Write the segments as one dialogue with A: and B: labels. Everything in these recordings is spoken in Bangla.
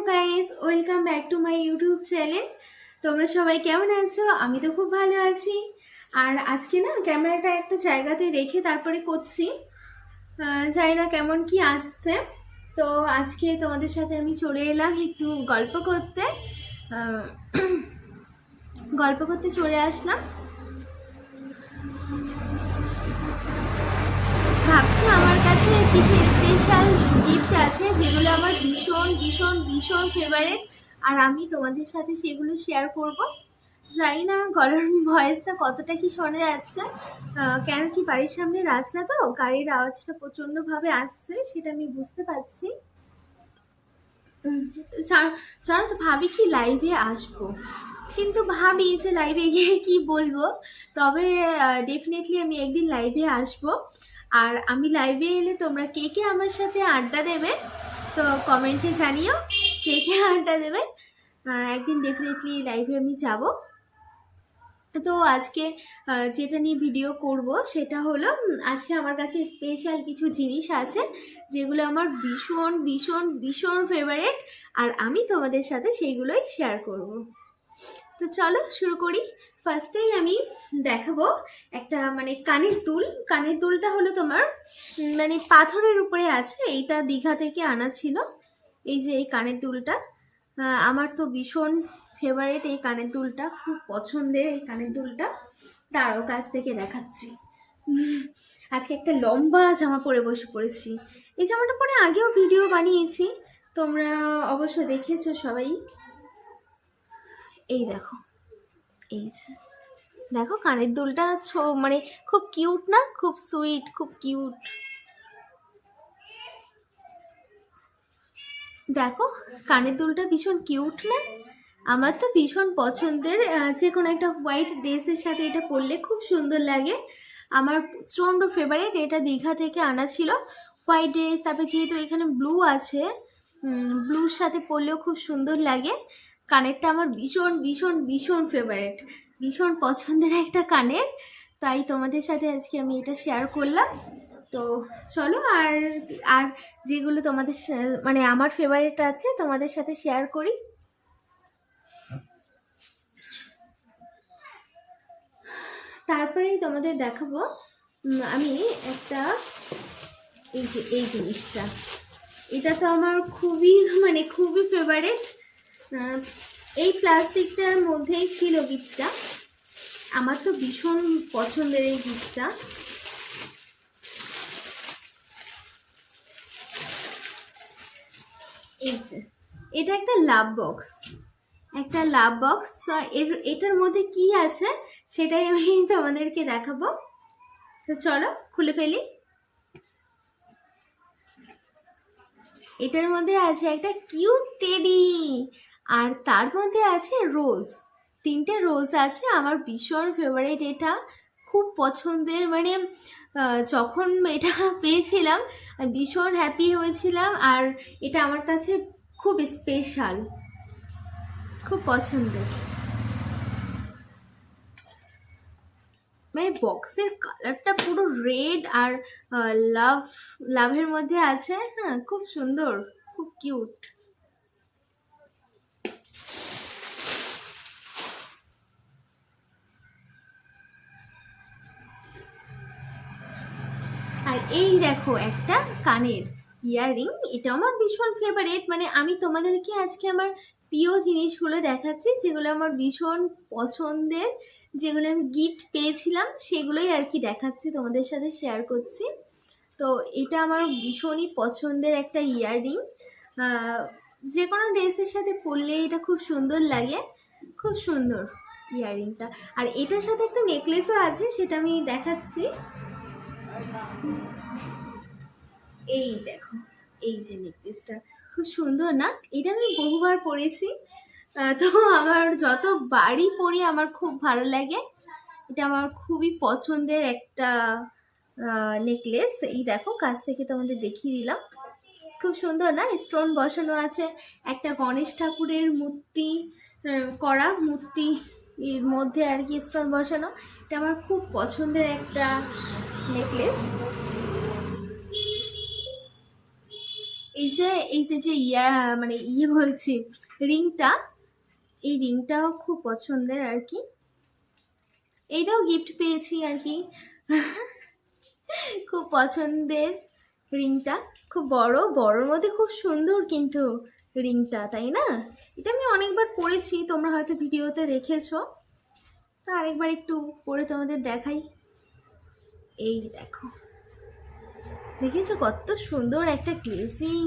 A: Guys, welcome back to my YouTube channel. তোমরা সবাই কেমন আছো? আমি তো খুব ভালো আছি। আর আজকে না ক্যামেরাটা একটা জায়গাতে রেখে তারপরে করছি, জানি না কেমন কি আসছে। তো আজকে তোমাদের সাথে আমি চলে এলাম একটু গল্প করতে। আহ, গল্প করতে চলে আসলাম। ভাবছি আমার কাছে কিছু স্পেশাল গিফট আছে যেগুলো আমার ভীষণ ভীষণ ভীষণ ফেভারিট, আর আমি তোমাদের সাথে সেগুলো শেয়ার করব। জানি না গলার ভয়েসটা কতটা কি শোনা যাচ্ছে, কেন কি বাড়ির সামনে রাস্তা, তো গাড়ির আওয়াজটা প্রচণ্ডভাবে আসছে, সেটা আমি বুঝতে পারছি। জানো তো ভাবি কি লাইভে আসবো, কিন্তু ভাবি যে লাইভে গিয়ে কি বলবো। তবে ডেফিনেটলি আমি একদিন লাইভে আসবো। আর আমি লাইভে এলে তোমরা কে কে আমার সাথে আড্ডা দেবে, তো কমেন্টে জানিও কে কে আড্ডা দেবে। একদিন ডেফিনেটলি লাইভে আমি যাব। তো আজকে যেটা নিয়ে ভিডিও করব সেটা হলো, আজকে আমার কাছে স্পেশাল কিছু জিনিস আছে যেগুলো আমার ভীষণ ভীষণ ভীষণ ফেভারিট, আর আমি তোমাদের সাথে সেইগুলোই শেয়ার করব। তো চলো শুরু করি। ফার্স্টেই আমি দেখাবো একটা মানে কানের দুল। কানের দুলটা হলো তোমার মানে পাথরের উপরে আছে, এইটা দীঘা থেকে আনা ছিল। এই যে এই কানের দুলটা, আমার তো ভীষণ ফেভারিট। এই কানের দুলটা খুব পছন্দের, এই কানের দুলটা তারও কাছ থেকে দেখাচ্ছি। আজকে একটা লম্বা জামা পরে বসে পড়েছি। এই জামাটা পরে আগেও ভিডিও বানিয়েছি, তোমরা অবশ্য দেখেছো সবাই। এই দেখো, এই যে দেখো কানের দুলটা মানে খুব কিউট না, খুব সুইট, খুব কিউট। দেখো কানের দুলটা ভীষণ কিউট না? আমার তো ভীষণ পছন্দের। যে কোনো একটা হোয়াইট ড্রেসের সাথে এটা পরলে খুব সুন্দর লাগে। আমার প্রচণ্ড ফেভারিট। এটা দীঘা থেকে আনা ছিল হোয়াইট ড্রেস, তারপরে যেহেতু এখানে ব্লু আছে, ব্লুর সাথে পরলেও খুব সুন্দর লাগে। কানেরটা আমার ভীষণ ভীষণ ভীষণ ফেভারিট, ভীষণ পছন্দের একটা কানের। তাই তোমাদের সাথে আজকে আমি এটা শেয়ার করলাম। তো চলো, আর আর যেগুলো তোমাদের মানে আমার ফেভারিট আছে তোমাদের সাথে শেয়ার করি। তারপরেই তোমাদের দেখাবো আমি একটা, এই যে এই জিনিসটা, এটা তো আমার খুবই মানে খুবই ফেভারিট। এই প্লাস্টিকটার মধ্যেই ছিল গিফটটা। আমার তো ভীষণ পছন্দের এই গিফটটা। এই যে এটা একটা লাভ বক্স, একটা লাভ বক্স। এটার মধ্যে কি আছে সেটাই আমি তোমাদেরকে দেখাবো। তো চলো খুলে ফেলি। এটার মধ্যে আছে একটা কিউট টেডি, আর তার মধ্যে আছে রোজ। তিনটে রোজ আছে, আমার ভীষণ ফেভারিট। এটা খুব পছন্দের, মানে যখন এটা পেয়েছিলাম ভীষণ হ্যাপি হয়েছিলাম। আর এটা আমার কাছে খুব স্পেশাল, খুব পছন্দের। মানে বক্সের কালারটা পুরো রেড, আর লাভের মধ্যে আছে। হ্যাঁ, খুব সুন্দর, খুব কিউট। আর এই দেখো একটা কানের ইয়াররিং, এটা আমার ভীষণ ফেভারিট। মানে আমি তোমাদেরকে আজকে আমার প্রিয় জিনিসগুলো দেখাচ্ছি যেগুলো আমার ভীষণ পছন্দের, যেগুলো আমি গিফট পেয়েছিলাম সেগুলোই আর কি দেখাচ্ছি, তোমাদের সাথে শেয়ার করছি। তো এটা আমার ভীষণই পছন্দের একটা ইয়াররিং। যে কোনো ড্রেসের সাথে পরলে এটা খুব সুন্দর লাগে, খুব সুন্দর ইয়াররিংটা। আর এটার সাথে একটা নেকলেসও আছে, সেটা আমি দেখাচ্ছি। এই দেখো, এই যে নেকলেসটা খুব সুন্দর না? এটা আমি বহুবার পরেছি, তো আমার যত বাড়ি পরি আমার খুব ভালো লাগে। এটা আমার খুবই পছন্দের একটা নেকলেস। এই দেখো কাছ থেকে তোমাদের দেখিয়ে দিলাম, খুব সুন্দর না? স্টোন বসানো আছে, একটা গণেশ ঠাকুরের মূর্তি করা, মূর্তি এর মধ্যে আর কি স্টোন বসানো। এটা আমার খুব পছন্দের একটা নেকলেস। এই যে মানে বলছি, রিংটা, এই রিংটাও খুব পছন্দের আর কি। এইটাও গিফট পেয়েছি আর কি। খুব পছন্দের রিংটা, খুব বড়র মধ্যে খুব সুন্দর কিন্তু রিংটা, তাই না? এটা আমি অনেকবার পরেছি, তোমরা হয়তো ভিডিওতে দেখেছো। তা আরেকবার একটু পরে তোমাদের দেখাই। এই দেখো, দেখেছো কত সুন্দর একটা গ্লেসিং,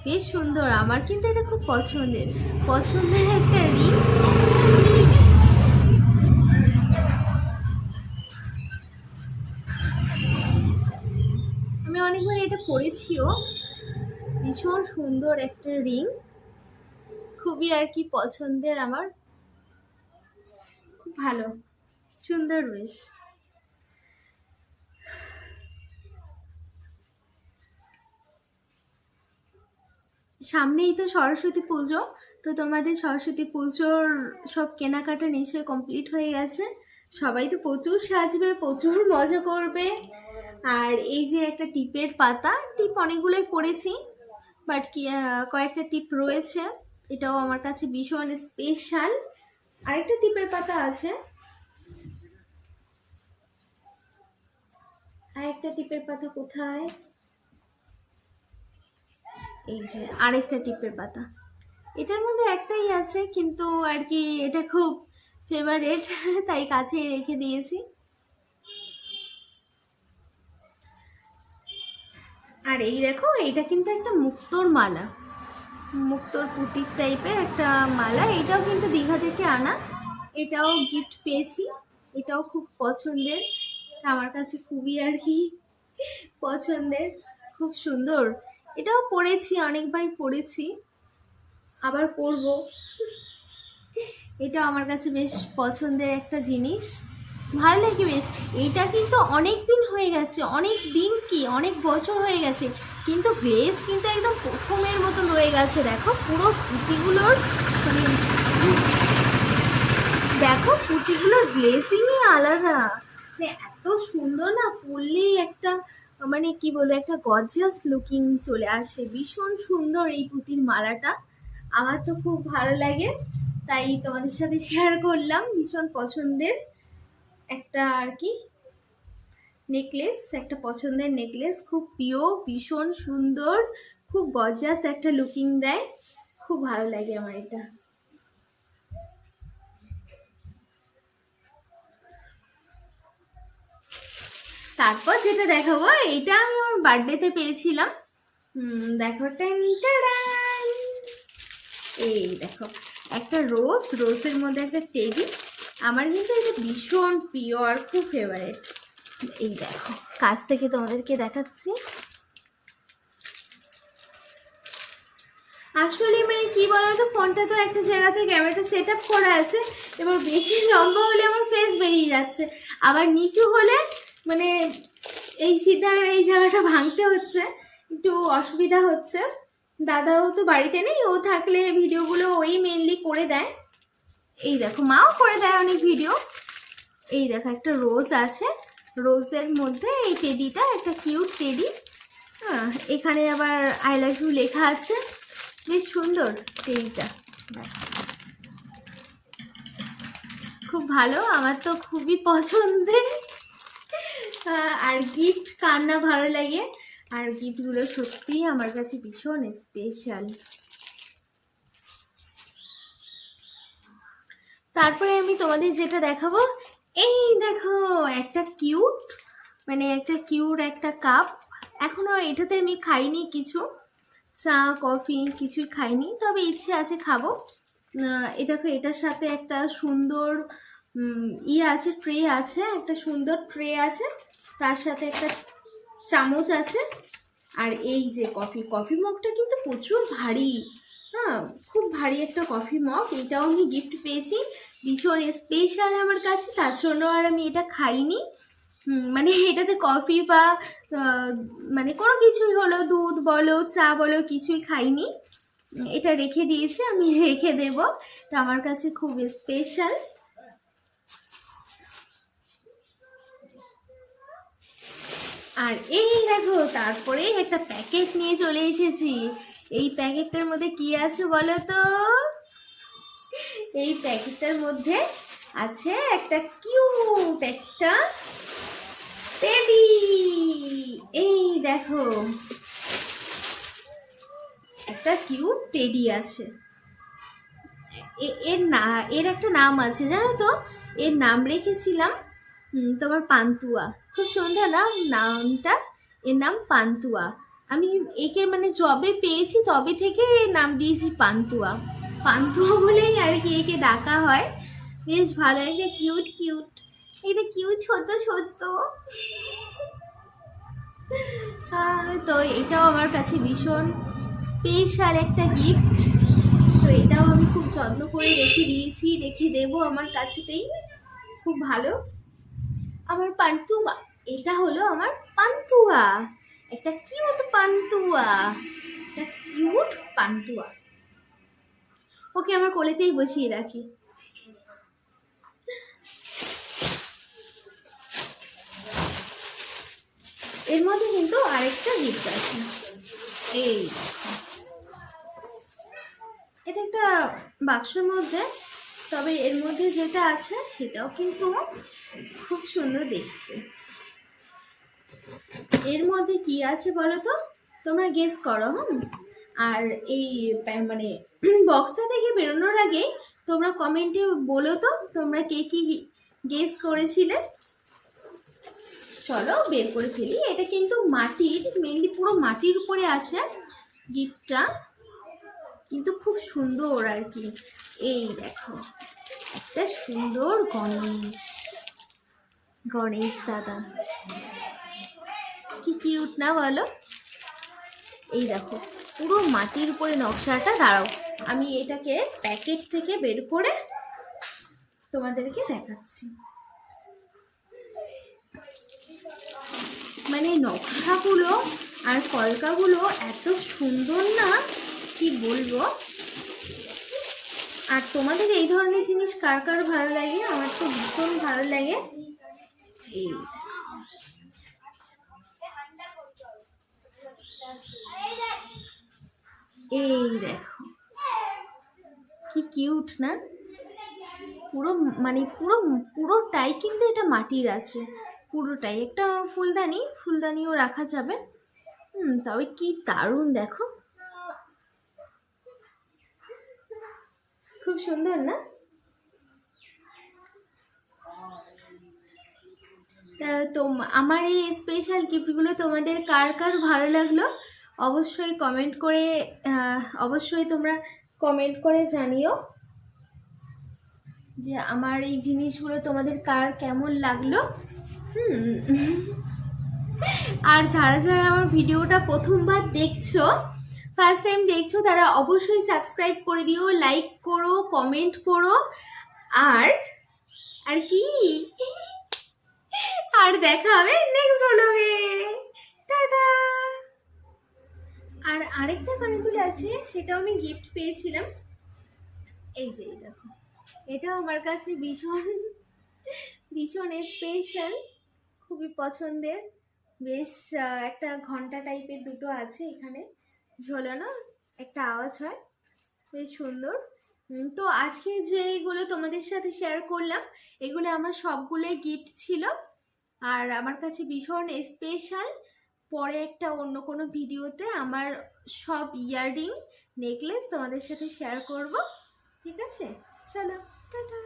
A: বেশ সুন্দর। আমার কিন্তু এটা খুব পছন্দের একটা রিং। আমি অনেকবার এটা পরেছিও, ভীষণ সুন্দর একটা রিং, খুবই আর কি পছন্দের আমার, খুব ভালো, সুন্দর বেশ। সামনেই তো সরস্বতী পুজো, তো তোমাদের সরস্বতী পুজোর সব কেনাকাটা নিশ্চয়ই কমপ্লিট হয়ে গেছে। সবাই তো প্রচুর সাজবে, প্রচুর মজা করবে। আর এই যে একটা টিপের পাতা, টিপ অনেকগুলোই পড়েছি, বাট কি কয়েকটা টিপ রয়েছে, এটাও আমার কাছে ভীষণ স্পেশাল। আরেকটা টিপের পাতা আছে, আরেকটা টিপের পাতা কোথায়? এই যে আরেকটা টিপের পাতা, এটার মধ্যে একটাই আছে কিন্তু আর কি এটা খুব ফেভারেট, তাই কাছে রেখে দিয়েছি। আর এই দেখো, এইটা কিন্তু একটা মুক্তোর মালা, মুক্তোর পুতির টাইপের একটা মালা, এটাও কিন্তু দীঘা থেকে আনা, এটাও গিফট পেয়েছি, এটাও খুব পছন্দের আমার কাছে, খুবই আর কি পছন্দের, খুব সুন্দর। এটাও পরেছি, অনেকবারই পরেছি, আবার পরবো। এটা আমার কাছে বেশ পছন্দের একটা জিনিস, ভালো লাগে বেশ। এইটা কিন্তু অনেক দিন হয়ে গেছে, অনেক দিন কি অনেক বছর হয়ে গেছে, কিন্তু গ্লেজ কিন্তু একদম প্রথমের মতন রয়ে গেছে। দেখো পুরো পুঁতিগুলোর মানে, দেখো পুঁতিগুলোর গ্লেজিংই আলাদা, মানে এত সুন্দর না, পরলেই একটা মানে কি বলবো, একটা গর্জিয়াস লুকিং চলে আসে। ভীষণ সুন্দর এই পুঁতির মালাটা, আমার তো খুব ভালো লাগে, তাই তোমাদের সাথে শেয়ার করলাম। ভীষণ পছন্দের একটা আর কি নেকলেস, একটা পছন্দের নেকলেস, খুব প্রিয়, ভীষণ সুন্দর, খুব গর্জিয়াস একটা লুকিং দেয়, খুব ভালো লাগে আমার এটা। তারপর যেটা দেখাবো, এটা আমি আমার বার্থডেতে পেয়েছিলাম। দেখো, এই দেখো একটা রোজের মধ্যে একটা টেডি, আমার কিন্তু এটা ভীষণ প্রিয় আর খুব ফেভারিট। এই দেখো, কাছ থেকে তোমাদেরকে দেখাচ্ছি। আসলে মানে কি বলতো, ফোনটা তো একটা জায়গাতে ক্যামেরাটা সেট আপ করা আছে, এবার বেশি লম্বা হলে আমার ফেস বেরিয়ে যাচ্ছে, আবার নিচু হলে মানে এই সিধা এই জায়গাটা ভাঙতে হচ্ছে, একটু অসুবিধা হচ্ছে। দাদাও তো বাড়িতে নেই, ও থাকলে ভিডিওগুলো ওই মেনলি করে দেয়। এই দেখো, মাও করে দেয় অনেক ভিডিও। এই দেখো একটা রোজ আছে, রোজের মধ্যে এই টেডিটা একটা কিউট টেডি, হ্যাঁ, এখানে আবার আই লাভ ইউ লেখা আছে, বেশ সুন্দর টেডিটা, খুব ভালো, আমার তো খুবই পছন্দের। আর গিফট কার না ভালো লাগে, আর গিফটগুলো সত্যিই আমার কাছে ভীষণ স্পেশাল। তারপরে আমি তোমাদের যেটা দেখাবো, এই দেখো একটা কিউট, মানে একটা কাপ, এখনো এটাতে আমি খাইনি কিছু, চা কফি কিছুই খাইনি, তবে ইচ্ছে আছে খাবো। এই দেখো, এটার সাথে একটা সুন্দর আছে, ট্রে আছে, একটা সুন্দর ট্রে আছে, তার সাথে একটা চামচ আছে। আর এই যে কফি মগটা কিন্তু প্রচুর ভারী, হ্যাঁ, খুব ভারী একটা কফি মগ, এটাও আমি গিফট পেয়েছি, ভীষণ স্পেশাল আমার কাছে, তার জন্য আর আমি এটা খাইনি। মানে এটাতে কফি বা মানে কোনো কিছুই হলো, দুধ বলো চা বলো, কিছুই খাইনি, এটা রেখে দিয়েছি, আমি রেখে দেব, এটা আমার কাছে খুব স্পেশাল। আর এই দেখো তারপরে একটা প্যাকেট নিয়ে চলে এসেছি। এই প্যাকেটটার মধ্যে কি আছে বলো তো? এই প্যাকেটটার মধ্যে আছে একটা কিউট একটা টেডি। এই দেখো একটা কিউট টেডি আছে। এর একটা নাম আছে জানো তো? এর নাম রেখেছিলাম তোমার পান্তুয়া। খুব সুন্দর না নামটা? এর নাম পান্তুয়া। আমি একে মানে যবে পেয়েছি তবে থেকে নাম দিয়েছি পান্তুয়া। পান্তুয়া বলেই আর কি একে ডাকা হয়। বেশ ভালো, একটা কিউট কিউট, এটা কিউট ছোট ছোট। তো এটাও আমার কাছে ভীষণ স্পেশাল একটা গিফট। তো এটাও আমি খুব যত্ন করে রেখে দিয়েছি, রেখে দেবো আমার কাছেতেই। খুব ভালো। আমার পান্তুয়া, এটা হলো আমার পান্তুয়া, একটা কিউট পান্তুয়া, একটা কিউট পান্তুয়া। ওকে আমার কোলেতেই বসিয়ে রাখি। এর মধ্যে কিন্তু আরেকটা গিফট আছে। এই এটা একটা বাক্সের মধ্যে, তবে এর মধ্যে যেটা আছে সেটাও কিন্তু খুব সুন্দর দেখতে। এর মধ্যে কি আছে বলো তো? তোমরা গেস করো। আর এই মানে বক্সটা থেকে বেরোনোর আগে তোমরা কমেন্টে বলো তো তোমরা কে কি গেস করেছিলে। চলো বের করে ফেলি। এটা কিন্তু মাটির, মেনলি পুরো মাটির উপরে আছে গিফটটা, কিন্তু খুব সুন্দর আর কি। এই দেখো একটা সুন্দর গণেশ, গণেশ দাদা, কি কিউট না বলো? এই দেখো পুরো মাটির উপরে নকশাটা। দাঁড়াও আমি এটাকে প্যাকেট থেকে বের করে তোমাদেরকে দেখাচ্ছি। মানে নকশাগুলো আর কলকাগুলো এত সুন্দর না, কি বলবো। আর তোমাদের এই ধরনের জিনিস কার কার ভালো লাগে? আমার তো ভীষণ ভালো লাগে। এই এই দেখো কি কিউট না? পুরো মানে পুরোটাই কিন্তু এটা মাটির আছে, পুরোটাই। একটা ফুলদানিও রাখা যাবে। তবে কি দারুণ দেখো, খুব সুন্দর না? তো আমার এই স্পেশাল গিফটগুলো তোমাদের কার কার ভালো লাগলো অবশ্যই কমেন্ট করে, অবশ্যই তোমরা কমেন্ট করে জানিও যে আমার এই জিনিসগুলো তোমাদের কার কেমন লাগলো। আর যারা যারা আমার ভিডিওটা প্রথমবার দেখছো, ফার্স্ট টাইম দেখছো, তারা অবশ্যই সাবস্ক্রাইব করে দিও, লাইক করো, কমেন্ট করো। আর আর কি আর দেখা হবে নেক্সট ব্লগে। টাটা। আর আরেকটা কানের আছে, সেটাও আমি গিফট পেয়েছিলাম। এই যে দেখো, এটাও আমার কাছে ভীষণ ভীষণ স্পেশাল, খুবই পছন্দের। বেশ একটা ঘন্টা টাইপের দুটো আছে এখানে ঝোলানো, একটা আওয়াজ হয়, বেশ সুন্দর। তো আজকে যেগুলো তোমাদের সাথে শেয়ার করলাম এগুলো আমার সবগুলোই গিফট ছিল, আর আমার কাছে ভীষণ স্পেশাল। পরে একটা অন্য কোনো ভিডিওতে আমার সব ইয়াররিং নেকলেস তোমাদের সাথে শেয়ার করব। ঠিক আছে, চলো টাটা।